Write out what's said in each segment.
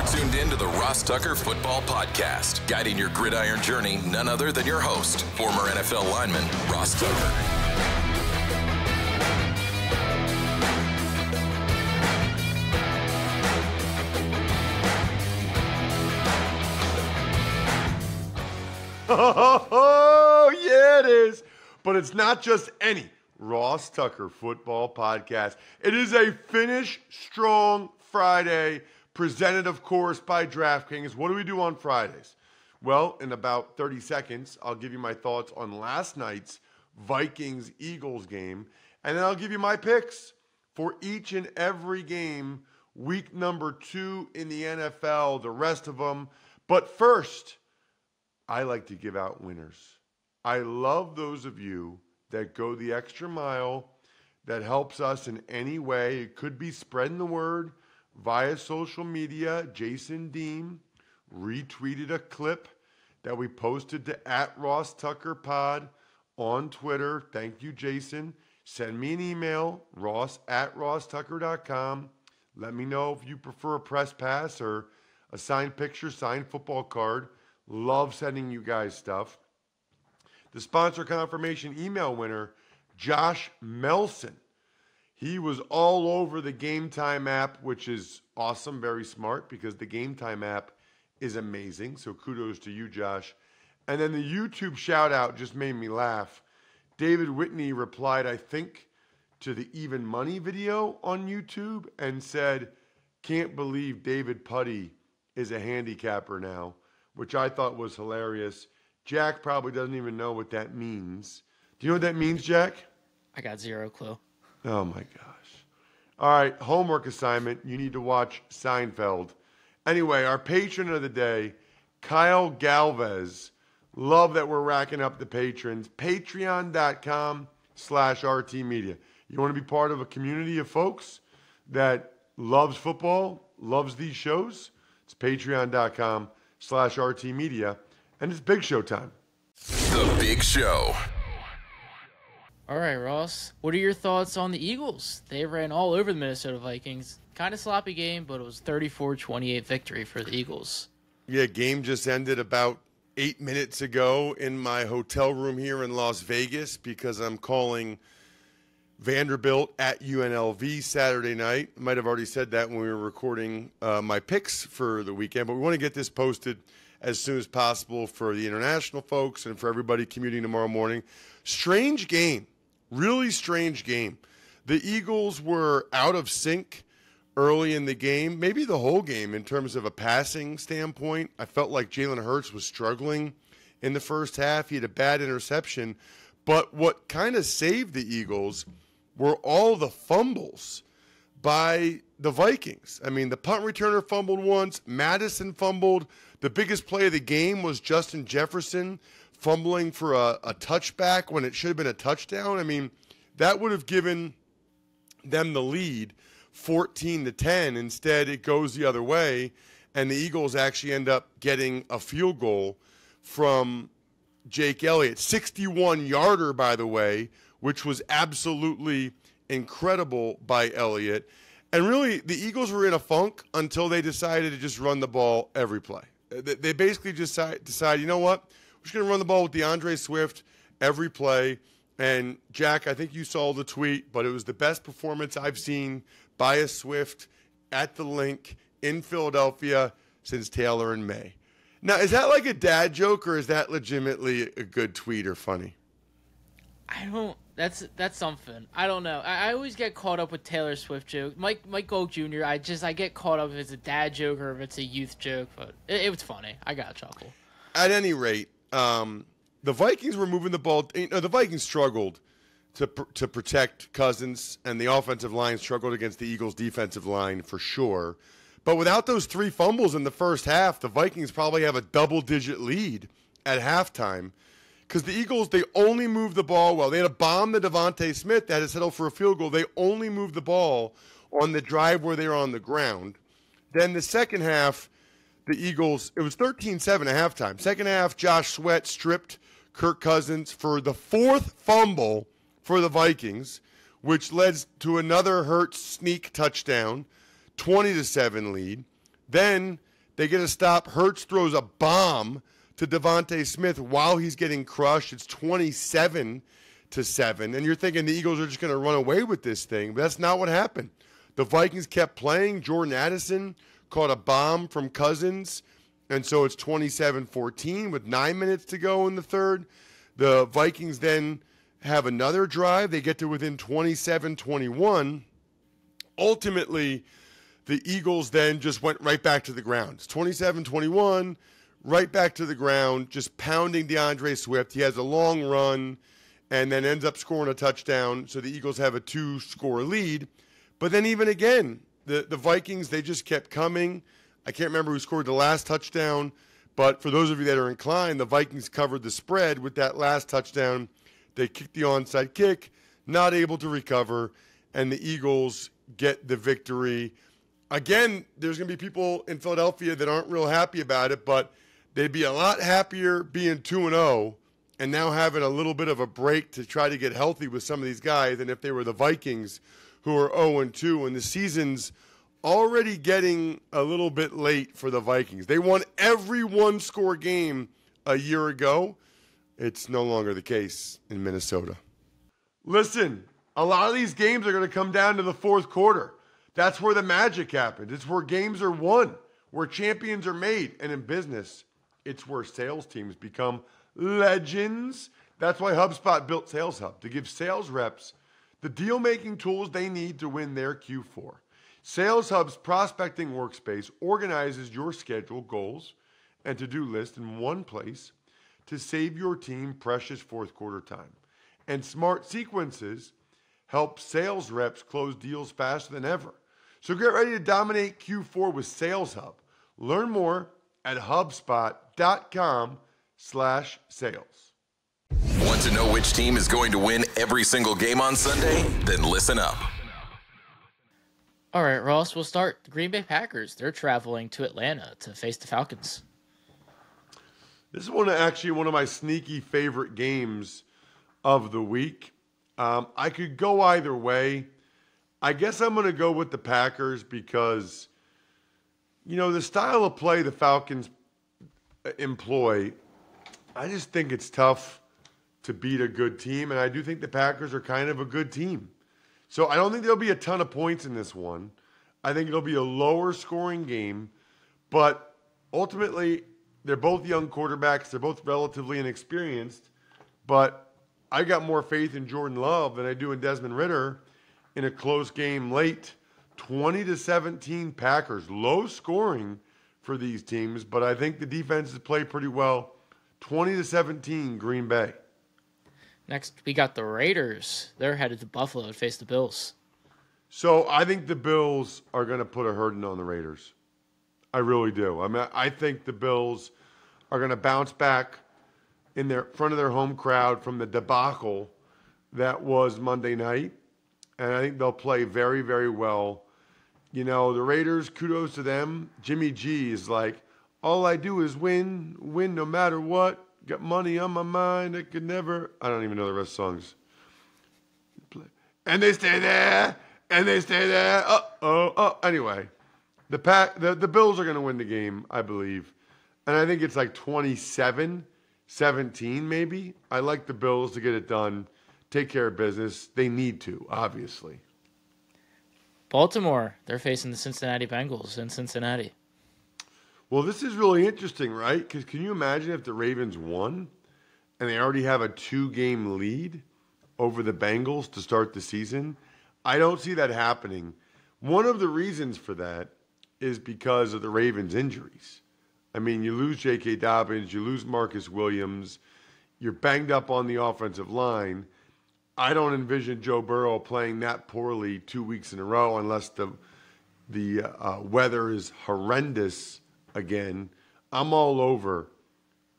You're tuned in to the Ross Tucker Football Podcast, guiding your gridiron journey, none other than your host, former NFL lineman, Ross Tucker. Oh, yeah, it is. But it's not just any Ross Tucker Football Podcast. It is a Finish Strong Friday, presented, of course, by DraftKings. What do we do on Fridays? Well, in about 30 seconds, I'll give you my thoughts on last night's Vikings-Eagles game, and then I'll give you my picks for each and every game, week number 2 in the NFL, the rest of them. But first, I like to give out winners. I love those of you that go the extra mile, that helps us in any way. It could be spreading the word via social media. Jason Deem retweeted a clip that we posted to @RossTuckerPod on Twitter. Thank you, Jason. Send me an email, ross@rosstucker.com. Let me know if you prefer a press pass or a signed picture, signed football card. Love sending you guys stuff. The sponsor confirmation email winner, Josh Melson. He was all over the Game Time app, which is awesome, very smart, because the Game Time app is amazing. So kudos to you, Josh. And then the YouTube shout out just made me laugh. David Whitney replied, I think, to the Even Money video on YouTube and said, can't believe David Putty is a handicapper now, which I thought was hilarious. Jack probably doesn't even know what that means. Do you know what that means, Jack? I got zero clue. Oh, my gosh. All right, homework assignment. You need to watch Seinfeld. Anyway, our patron of the day, Kyle Galvez. Love that we're racking up the patrons. Patreon.com/RTmedia. You want to be part of a community of folks that loves football, loves these shows? It's patreon.com/RTmedia. And it's Big Show time. The Big Show. All right, Ross. What are your thoughts on the Eagles? They ran all over the Minnesota Vikings. Kind of sloppy game, but it was 34-28 victory for the Eagles. Yeah, game just ended about 8 minutes ago in my hotel room here in Las Vegas because I'm calling Vanderbilt at UNLV Saturday night. I might have already said that when we were recording my picks for the weekend, but we want to get this posted as soon as possible for the international folks and for everybody commuting tomorrow morning. Strange game. Really strange game. The Eagles were out of sync early in the game, maybe the whole game in terms of a passing standpoint. I felt like Jalen Hurts was struggling in the first half. He had a bad interception. But what kind of saved the Eagles were all the fumbles by the Vikings. I mean, the punt returner fumbled once. Madison fumbled. The biggest play of the game was Justin Jefferson fumbling for a touchback when it should have been a touchdown. I mean, that would have given them the lead 14-10. Instead, it goes the other way, and the Eagles actually end up getting a field goal from Jake Elliott. 61-yarder, by the way, which was absolutely incredible by Elliott. And really, the Eagles were in a funk until they decided to just run the ball every play. They basically just decided, you know what? We're just going to run the ball with DeAndre Swift every play. And, Jack, I think you saw the tweet, but it was the best performance I've seen by a Swift at the Link in Philadelphia since Taylor in May. Now, is that like a dad joke, or is that legitimately a good tweet or funny? That's something. I don't know. I always get caught up with Taylor Swift jokes. Mike Gold Jr., I get caught up if it's a dad joke or if it's a youth joke, but it was funny. I got a chuckle. At any rate, the Vikings were moving the ball. You know, the Vikings struggled to protect Cousins, and the offensive line struggled against the Eagles' defensive line for sure. But without those 3 fumbles in the first half, the Vikings probably have a double-digit lead at halftime. Because the Eagles, they only moved the ball well. They had a bomb to Devontae Smith that had to settle for a field goal. They only moved the ball on the drive where they were on the ground. Then the second half, the Eagles, it was 13-7 at halftime. Second half, Josh Sweat stripped Kirk Cousins for the 4th fumble for the Vikings, which led to another Hurts sneak touchdown, 20-7 lead. Then They get a stop. Hurts throws a bomb to Devontae Smith while he's getting crushed. It's 27-7. And you're thinking the Eagles are just going to run away with this thing. But that's not what happened. The Vikings kept playing. Jordan Addison caught a bomb from Cousins. And so it's 27-14 with 9 minutes to go in the third. The Vikings then have another drive. They get to within 27-21. Ultimately, the Eagles then just went right back to the ground. It's 27-21, right back to the ground, just pounding DeAndre Swift. He has a long run and then ends up scoring a touchdown. So the Eagles have a 2-score lead. But then even again, the Vikings, they just kept coming. I can't remember who scored the last touchdown, but for those of you that are inclined, the Vikings covered the spread with that last touchdown. They kicked the onside kick, not able to recover, and the Eagles get the victory. Again, there's going to be people in Philadelphia that aren't real happy about it, but they'd be a lot happier being 2-0 and now having a little bit of a break to try to get healthy with some of these guys than if they were the Vikings who are 0-2, and the season's already getting a little bit late for the Vikings. They won every one-score game a year ago. It's no longer the case in Minnesota. Listen, a lot of these games are going to come down to the fourth quarter. That's where the magic happens. It's where games are won, where champions are made. And in business, it's where sales teams become legends. That's why HubSpot built Sales Hub, to give sales reps the deal-making tools they need to win their Q4. Sales Hub's prospecting workspace organizes your schedule, goals, and to-do list in one place to save your team precious fourth quarter time. And Smart Sequences help sales reps close deals faster than ever. So get ready to dominate Q4 with Sales Hub. Learn more at HubSpot.com/sales. Want to know which team is going to win every single game on Sunday? Then listen up. All right, Ross, we'll start. The Green Bay Packers, they're traveling to Atlanta to face the Falcons. This is actually one of my sneaky favorite games of the week. I could go either way. I guess I'm going to go with the Packers because, the style of play the Falcons employ, I just think it's tough to beat a good team, and I do think the Packers are kind of a good team. So I don't think there'll be a ton of points in this one. I think it'll be a lower scoring game, but ultimately they're both young quarterbacks. They're both relatively inexperienced, but I got more faith in Jordan Love than I do in Desmond Ridder in a close game late. 20-17 Packers. Low scoring for these teams, but I think the defenses play pretty well. 20-17 Green Bay. Next, we got the Raiders. They're headed to Buffalo to face the Bills. So I think the Bills are going to put a hurting on the Raiders. I really do. I think the Bills are going to bounce back in their front of their home crowd from the debacle that was Monday night. And I think they'll play very, very well. The Raiders, kudos to them. Jimmy G is like, all I do is win no matter what. Got money on my mind. I could never. I don't even know the rest of the songs. And they stay there. And they stay there. Anyway, the Bills are going to win the game, I believe. And I think it's like 27-17 maybe. I like the Bills to get it done. Take care of business. They need to, obviously. Baltimore, they're facing the Cincinnati Bengals in Cincinnati. Well, this is really interesting, right? Because can you imagine if the Ravens won and they already have a 2-game lead over the Bengals to start the season? I don't see that happening. One of the reasons for that is because of the Ravens' injuries. I mean, you lose J.K. Dobbins, you lose Marcus Williams, you're banged up on the offensive line. I don't envision Joe Burrow playing that poorly 2 weeks in a row unless the weather is horrendous again. I'm all over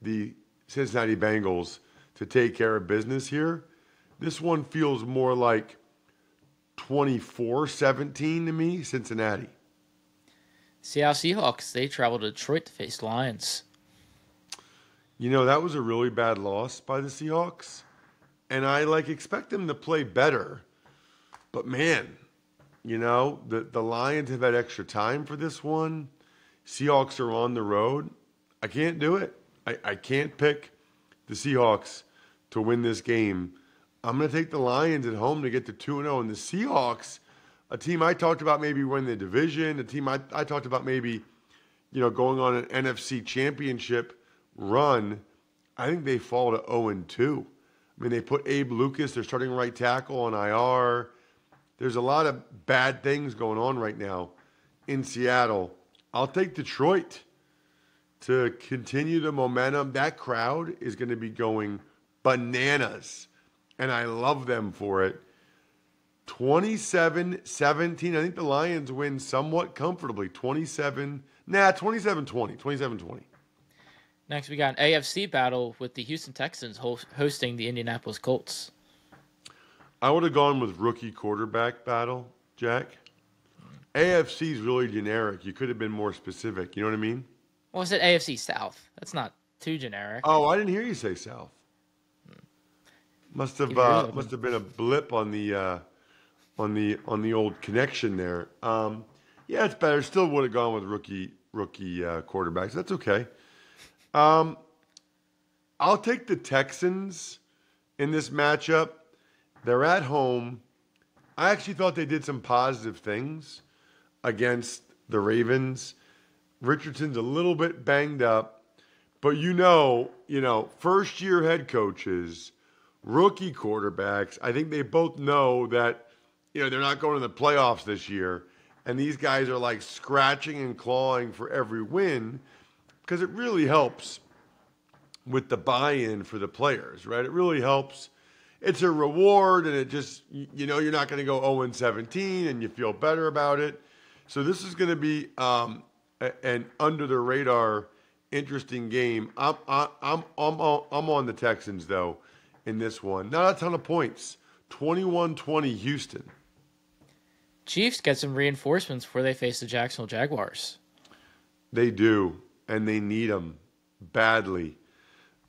the Cincinnati Bengals to take care of business here. This one feels more like 24-17 to me, Cincinnati. Seattle Seahawks, they travel to Detroit to face the Lions. That was a really bad loss by the Seahawks. And I expect them to play better. But man, the Lions have had extra time for this one. Seahawks are on the road. I can't do it. I can't pick the Seahawks to win this game. I'm going to take the Lions at home to get to 2-0. And the Seahawks, a team I talked about maybe winning the division, a team I talked about maybe, going on an NFC championship run, I think they fall to 0-2. I mean, they put Abe Lucas, their starting right tackle, on IR. There's a lot of bad things going on right now in Seattle. I'll take Detroit to continue the momentum. That crowd is going to be going bananas, and I love them for it. 27-17. I think the Lions win somewhat comfortably. 27-20. 27-20. Next, we got an AFC battle with the Houston Texans hosting the Indianapolis Colts. I would have gone with rookie quarterback battle, Jack. AFC is really generic. You could have been more specific. You know what I mean? Well, I said AFC South. That's not too generic. Oh, I didn't hear you say South. Must have been a blip on the old connection there. Yeah, it's better. Still would have gone with rookie quarterbacks. That's okay. I'll take the Texans in this matchup. They're at home. I actually thought they did some positive things against the Ravens. Richardson's a little bit banged up, but first-year head coaches, rookie quarterbacks, I think they both know that, they're not going to the playoffs this year, and these guys are like scratching and clawing for every win because it really helps with the buy-in for the players, right? It really helps. It's a reward, and it just, you're not going to go 0-17, and you feel better about it. So this is going to be an under-the-radar, interesting game. I'm on the Texans, though, in this one. Not a ton of points. 21-20 Houston. Chiefs get some reinforcements before they face the Jacksonville Jaguars. They do, and they need them badly.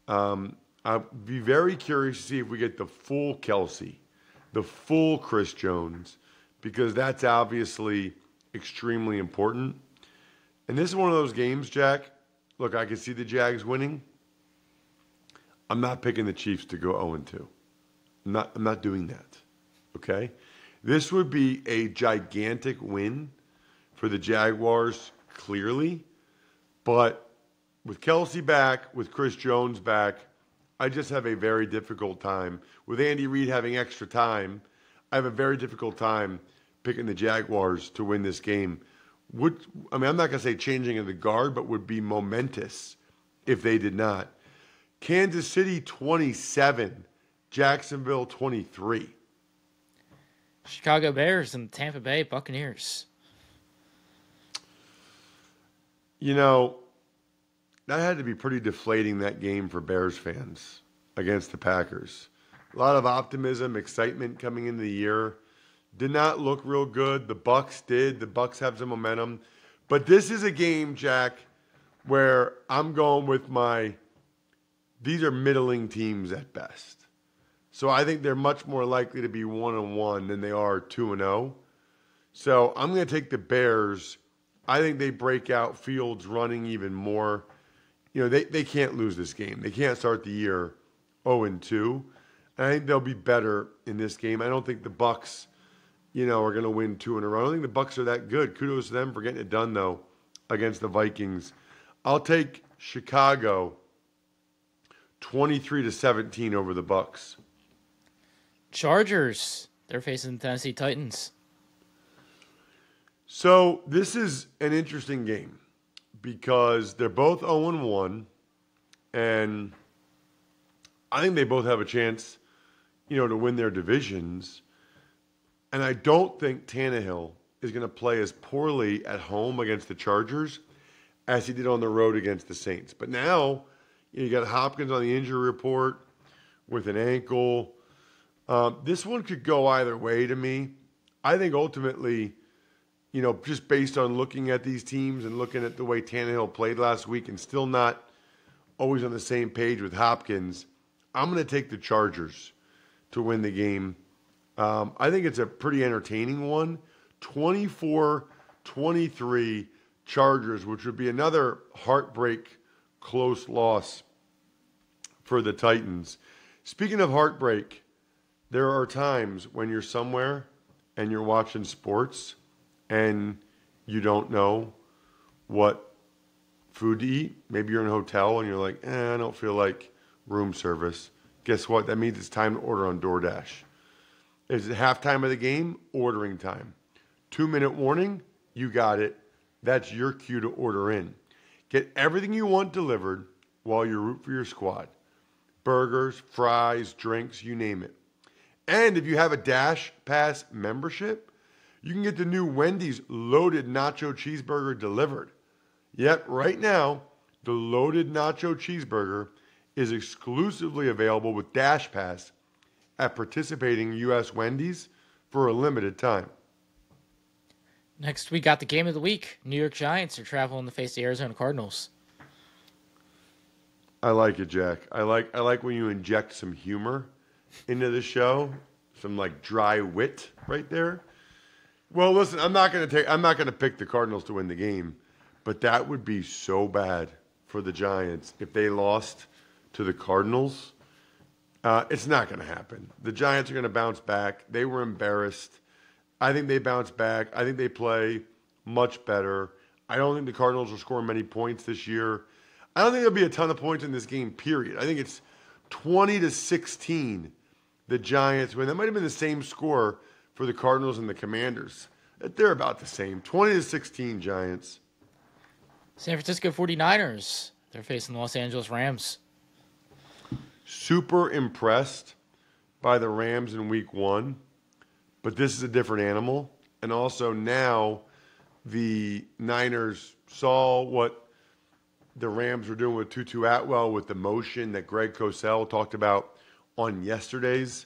I'll be very curious to see if we get the full Kelsey, the full Chris Jones, because that's obviously extremely important. And this is one of those games, Jack. Look, I can see the Jags winning. I'm not picking the Chiefs to go 0-2. I'm not doing that. Okay? This would be a gigantic win for the Jaguars, clearly. But with Kelsey back, with Chris Jones back, I just have a very difficult time. With Andy Reid having extra time, I have a very difficult time picking the Jaguars to win this game. I'm not going to say changing of the guard, but would be momentous if they did not. Kansas City 27, Jacksonville 23. Chicago Bears and Tampa Bay Buccaneers. That had to be pretty deflating, that game for Bears fans against the Packers. A lot of optimism, excitement coming into the year. Did not look real good. The Bucs did. The Bucs have some momentum. But this is a game, Jack, where I'm going with these are middling teams at best. So I think they're much more likely to be 1-1 than they are 2-0. So I'm going to take the Bears. I think they break out Fields running even more. They can't lose this game. They can't start the year 0-2. And I think they'll be better in this game. I don't think the Bucs, are going to win 2 in a row. I don't think the Bucs are that good. Kudos to them for getting it done, though, against the Vikings. I'll take Chicago 23-17 over the Bucs. Chargers, they're facing the Tennessee Titans. So this is an interesting game because they're both 0-1, and I think they both have a chance, to win their divisions. And I don't think Tannehill is going to play as poorly at home against the Chargers as he did on the road against the Saints. But now you got Hopkins on the injury report with an ankle. This one could go either way to me. I think ultimately, just based on looking at these teams and looking at the way Tannehill played last week and still not always on the same page with Hopkins, I'm going to take the Chargers to win the game. I think it's a pretty entertaining one. 24-23, Chargers, which would be another heartbreak close loss for the Titans. Speaking of heartbreak, there are times when you're somewhere and you're watching sports and you don't know what food to eat. Maybe you're in a hotel and you're like, I don't feel like room service. Guess what? That means it's time to order on DoorDash. Is it halftime of the game? Ordering time. 2-minute warning? You got it. That's your cue to order in. Get everything you want delivered while you root for your squad. Burgers, fries, drinks, you name it. And if you have a Dash Pass membership, you can get the new Wendy's loaded nacho cheeseburger delivered. Yep, right now, the loaded nacho cheeseburger is exclusively available with Dash Pass at participating U.S. Wendy's for a limited time. Next, we got the game of the week. New York Giants are traveling to face the Arizona Cardinals. I like it, Jack. I like when you inject some humor into the show, some like dry wit right there. Well, listen, I'm not gonna pick the Cardinals to win the game, but that would be so bad for the Giants if they lost to the Cardinals. It's not going to happen. The Giants are going to bounce back. They were embarrassed. I think they bounce back. I think they play much better. I don't think the Cardinals will score many points this year. I don't think there'll be a ton of points in this game, period. I think it's 20-16, the Giants win. That might have been the same score for the Cardinals and the Commanders. They're about the same. 20-16 Giants. San Francisco 49ers. They're facing the Los Angeles Rams. Super impressed by the Rams in week 1, but this is a different animal. And also now the Niners saw what the Rams were doing with Tutu Atwell with the motion that Greg Cosell talked about on yesterday's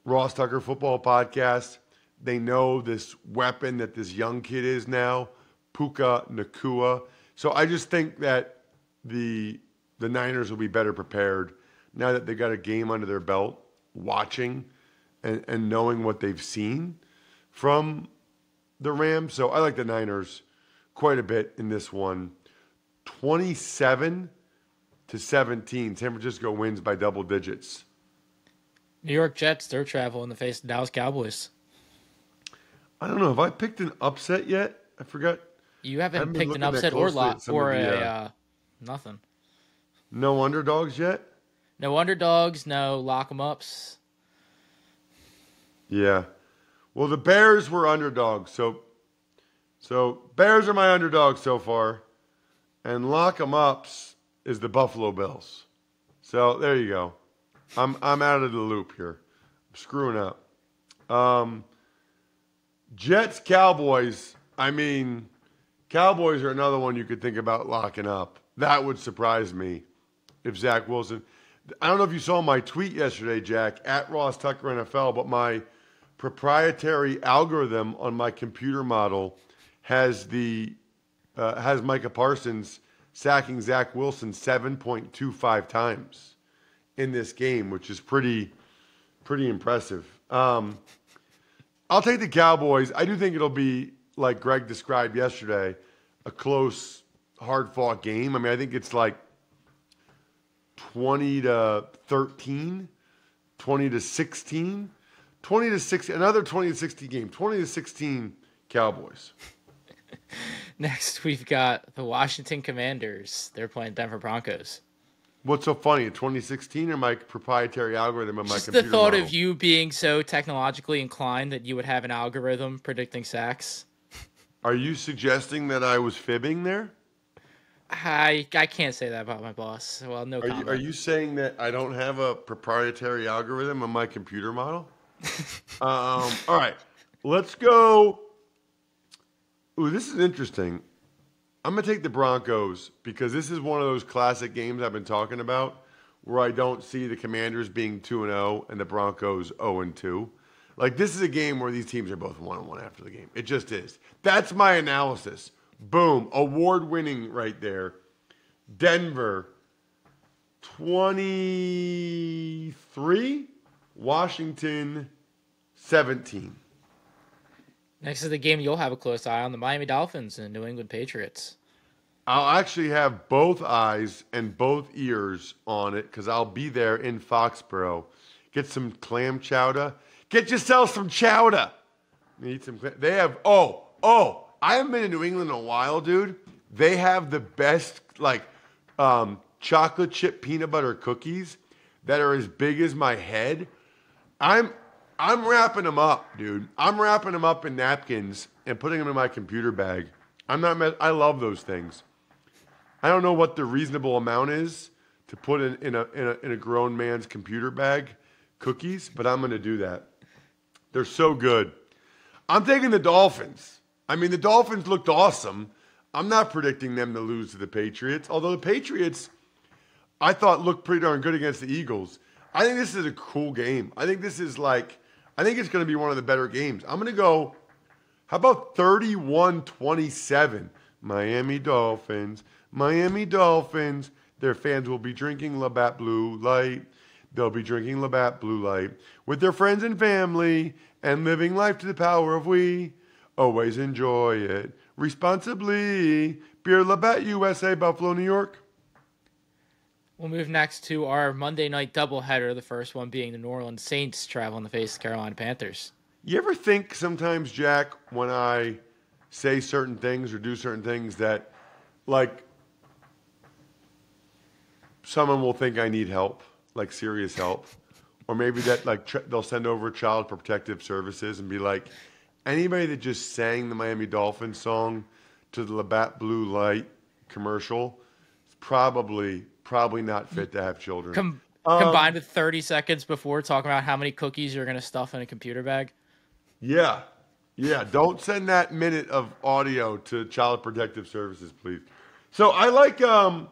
Ross Tucker Football Podcast. They know this weapon that this young kid is now, Puka Nacua. So I just think that the Niners will be better prepared now that they got a game under their belt, watching and knowing what they've seen from the Rams. So I like the Niners quite a bit in this one. 27-17. San Francisco wins by double digits. New York Jets, they're traveling to face the Dallas Cowboys. I don't know. Have I picked an upset yet? I forgot. You haven't picked an upset or nothing. No underdogs yet? No underdogs, no lock 'em ups. Yeah. Well, the Bears were underdogs, so Bears are my underdogs so far, and lock 'em ups is the Buffalo Bills. So there you go. I'm out of the loop here. I'm screwing up. Jets Cowboys. I mean, Cowboys are another one you could think about locking up. That would surprise me if Zach Wilson. I don't know if you saw my tweet yesterday, Jack, at Ross Tucker NFL, but my proprietary algorithm on my computer model has has Micah Parsons sacking Zach Wilson 7.25 times in this game, which is pretty impressive. I'll take the Cowboys. I do think it'll be, like Greg described yesterday, a close, hard-fought game. I mean, I think it's like 20-13, 20-16, 20-16, another 20-16 game, 20-16 Cowboys. Next, we've got the Washington Commanders. They're playing Denver Broncos. What's so funny, 2016 or my proprietary algorithm on my Just computer the thought model? of you being so technologically inclined that you would have an algorithm predicting sacks. Are you suggesting that I was fibbing there? I can't say that about my boss. Well, no comment. Are you saying that I don't have a proprietary algorithm on my computer model? All right, let's go. Ooh, this is interesting. I'm going to take the Broncos because this is one of those classic games I've been talking about where I don't see the Commanders being 2-0 and the Broncos 0-2. Like, this is a game where these teams are both 1-1 after the game. It just is. That's my analysis. Boom. Award-winning right there. Denver, 23. Washington, 17. Next is the game you'll have a close eye on, the Miami Dolphins and New England Patriots. I'll actually have both eyes and both ears on it because I'll be there in Foxborough. Get some clam chowder. Get yourself some chowder. Eat some. They have. I haven't been to New England in a while, dude. They have the best chocolate chip peanut butter cookies that are as big as my head. I'm wrapping them up, dude. I'm wrapping them up in napkins and putting them in my computer bag. I love those things. I don't know what the reasonable amount is to put in a grown man's computer bag, cookies, but I'm going to do that. They're so good. I'm taking the Dolphins. I mean, the Dolphins looked awesome. I'm not predicting them to lose to the Patriots, although the Patriots, I thought, looked pretty darn good against the Eagles. I think this is a cool game. I think it's going to be one of the better games. I'm going to go, how about 31-27? Miami Dolphins. Their fans will be drinking Labatt Blue Light. They'll be drinking Labatt Blue Light with their friends and family and living life to the power of we. Always enjoy it responsibly. Beer Labatt USA, Buffalo, New York. We'll move next to our Monday night doubleheader, the first one being the New Orleans Saints traveling to face the Carolina Panthers. You ever think sometimes, Jack, when I say certain things or do certain things that, like, someone will think I need help, like serious help, or maybe that they'll send over Child Protective Services and be like, anybody that just sang the Miami Dolphins song to the Labatt Blue Light commercial is probably not fit to have children. Combined with 30 seconds before talking about how many cookies you're going to stuff in a computer bag. Yeah. Don't send that minute of audio to Child Protective Services, please. So I like, I'm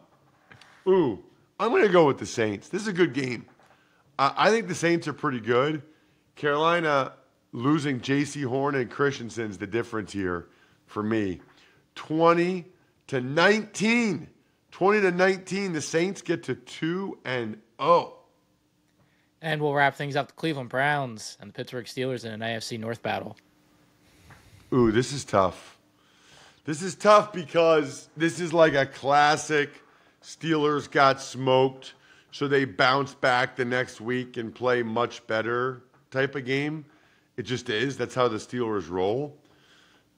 going to go with the Saints. This is a good game. I think the Saints are pretty good. Carolina losing J.C. Horn and Christensen's the difference here for me. 20-19. 20-19. The Saints get to 2-0. And we'll wrap things up. The Cleveland Browns and the Pittsburgh Steelers in an AFC North battle. Ooh, this is tough. This is tough because this is like a classic Steelers got smoked, so they bounce back the next week and play much better type of game. It just is. That's how the Steelers roll.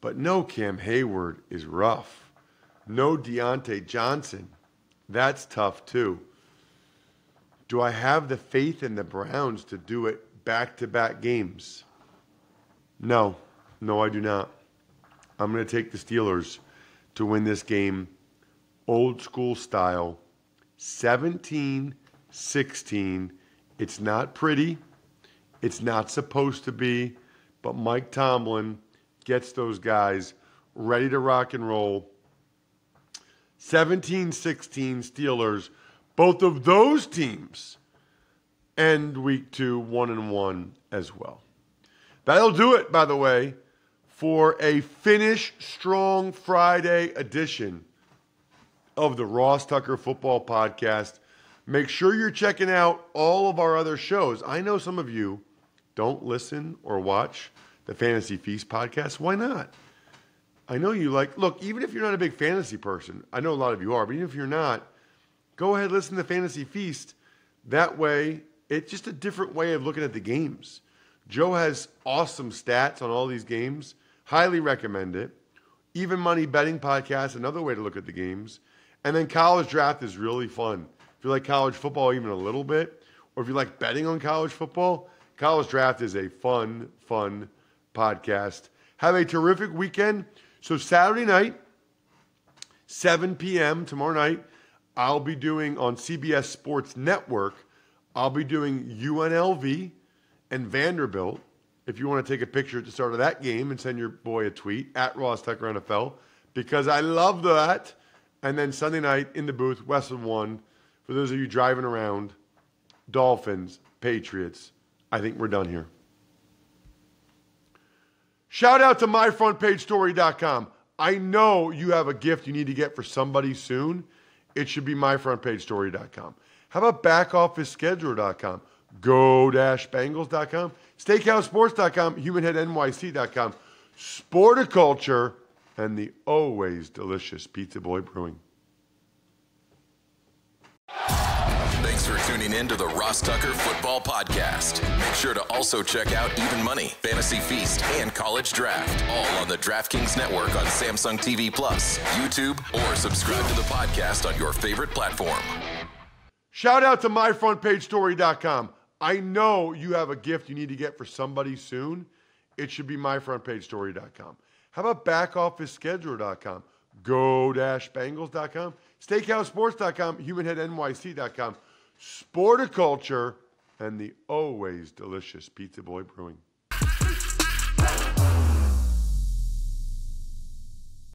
But no Cam Hayward is rough. No Deontay Johnson. That's tough too. Do I have the faith in the Browns to do it back-to-back games? No, I do not. I'm going to take the Steelers to win this game old school style, 17-16. It's not pretty. It's not supposed to be, but Mike Tomlin gets those guys ready to rock and roll. 17-16 Steelers. Both of those teams end week 2 1-1 as well. That'll do it, by the way, for a Finish Strong Friday edition of the Ross Tucker Football Podcast. Make sure you're checking out all of our other shows. I know some of you don't listen or watch the Fantasy Feast podcast. Why not? I know you look, even if you're not a big fantasy person, I know a lot of you are, but even if you're not, go ahead and listen to Fantasy Feast. That way, it's just a different way of looking at the games. Joe has awesome stats on all these games. Highly recommend it. Even Money Betting Podcast, another way to look at the games. And then College Draft is really fun. If you like college football even a little bit, or if you like betting on college football, College Draft is a fun podcast. Have a terrific weekend. So Saturday night, 7 p.m. tomorrow night, I'll be doing on CBS Sports Network, I'll be doing UNLV and Vanderbilt. If you want to take a picture at the start of that game and send your boy a tweet at Ross Tucker NFL, because I love that. And then Sunday night in the booth, Westwood 1, for those of you driving around, Dolphins, Patriots. I think we're done here. Shout out to myfrontpagestory.com. I know you have a gift you need to get for somebody soon. It should be myfrontpagestory.com. How about backoffisscheduler.com? Go-Bengals.com, SteakhouseSports.com, HumanHeadNYC.com. Sporticulture, and the always delicious Pizza Boy Brewing. Thanks for tuning in to the Ross Tucker Football Podcast. Make sure to also check out Even Money, Fantasy Feast, and College Draft, all on the DraftKings Network on Samsung TV Plus, YouTube, or subscribe to the podcast on your favorite platform. Shout out to myfrontpagestory.com. I know you have a gift you need to get for somebody soon. It should be myfrontpagestory.com. How about backofficescheduler.com? Go-Bengals.com, SteakhouseSports.com, HumanHeadNYC.com, Sporticulture, and the always delicious Pizza Boy Brewing.